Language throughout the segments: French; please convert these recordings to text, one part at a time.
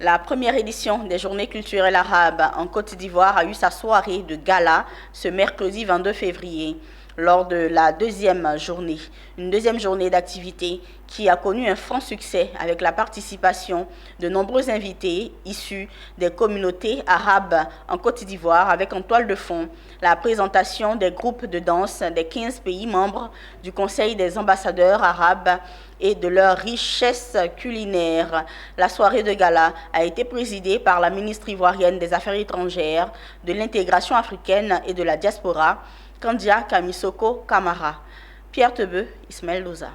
La première édition des Journées culturelles arabes en Côte d'Ivoire a eu sa soirée de gala ce mercredi 22 février lors de la deuxième journée. Une deuxième journée d'activité qui a connu un franc succès avec la participation de nombreux invités issus des communautés arabes en Côte d'Ivoire avec en toile de fond la présentation des groupes de danse des 15 pays membres du Conseil des ambassadeurs arabes et de leur richesse culinaire. La soirée de gala a été présidée par la ministre ivoirienne des Affaires étrangères, de l'intégration africaine et de la diaspora, Kandia Kamisoko Kamara. Pierre Tebeu, Ismaël Louza.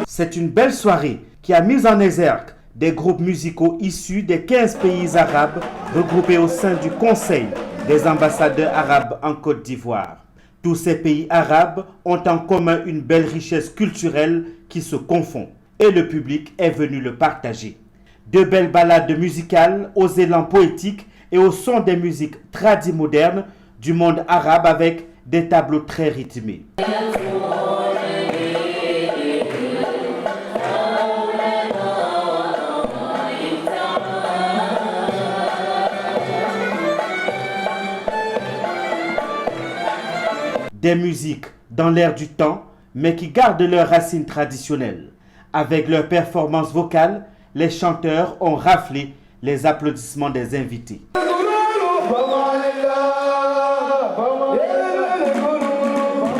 C'est une belle soirée qui a mis en exergue des groupes musicaux issus des 15 pays arabes regroupés au sein du Conseil des ambassadeurs arabes en Côte d'Ivoire. Tous ces pays arabes ont en commun une belle richesse culturelle qui se confond et le public est venu le partager. De belles ballades musicales aux élans poétiques et au son des musiques tradimodernes du monde arabe avec des tableaux très rythmés. Des musiques dans l'air du temps, mais qui gardent leurs racines traditionnelles. Avec leur performance vocale, les chanteurs ont raflé les applaudissements des invités.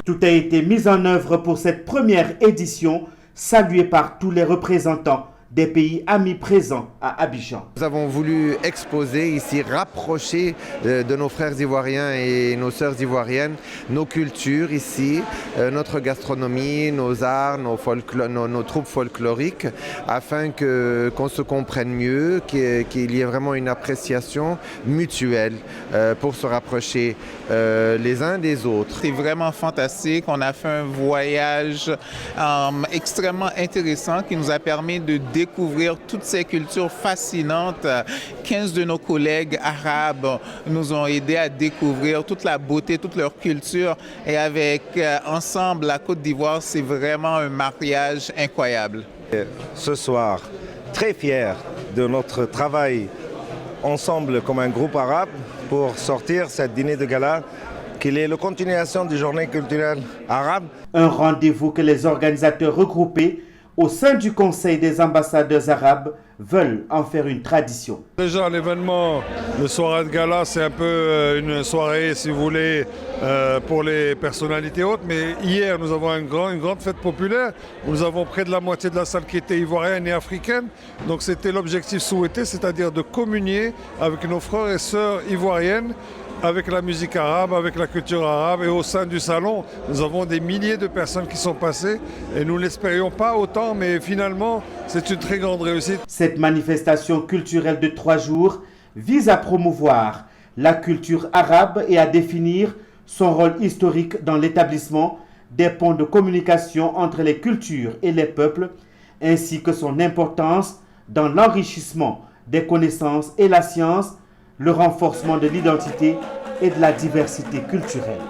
Tout a été mis en œuvre pour cette première édition, saluée par tous les représentants des pays amis présents à Abidjan. Nous avons voulu exposer ici, rapprocher de nos frères ivoiriens et nos sœurs ivoiriennes, nos cultures ici, notre gastronomie, nos arts, nos troupes folkloriques, afin qu'on se comprenne mieux, qu'il y ait vraiment une appréciation mutuelle pour se rapprocher les uns des autres. C'est vraiment fantastique. On a fait un voyage extrêmement intéressant qui nous a permis de découvrir toutes ces cultures fascinantes. 15 de nos collègues arabes nous ont aidés à découvrir toute la beauté, toute leur culture. Et avec ensemble, la Côte d'Ivoire, c'est vraiment un mariage incroyable. Ce soir, très fier de notre travail ensemble comme un groupe arabe pour sortir cette dîner de gala qui est la continuation des journées culturelles arabes. Un rendez-vous que les organisateurs regroupés au sein du Conseil des ambassadeurs arabes veulent en faire une tradition. Déjà l'événement, le soirée de gala, c'est un peu une soirée, si vous voulez, pour les personnalités hautes. Mais hier, nous avons une grande fête populaire. Nous avons près de la moitié de la salle qui était ivoirienne et africaine. Donc c'était l'objectif souhaité, c'est-à-dire de communier avec nos frères et sœurs ivoiriennes, avec la musique arabe, avec la culture arabe. Et au sein du salon, nous avons des milliers de personnes qui sont passées. Et nous ne l'espérions pas autant, mais finalement, c'est une très grande réussite. Cette manifestation culturelle de 3 jours vise à promouvoir la culture arabe et à définir son rôle historique dans l'établissement des ponts de communication entre les cultures et les peuples, ainsi que son importance dans l'enrichissement des connaissances et la science, le renforcement de l'identité et de la diversité culturelle.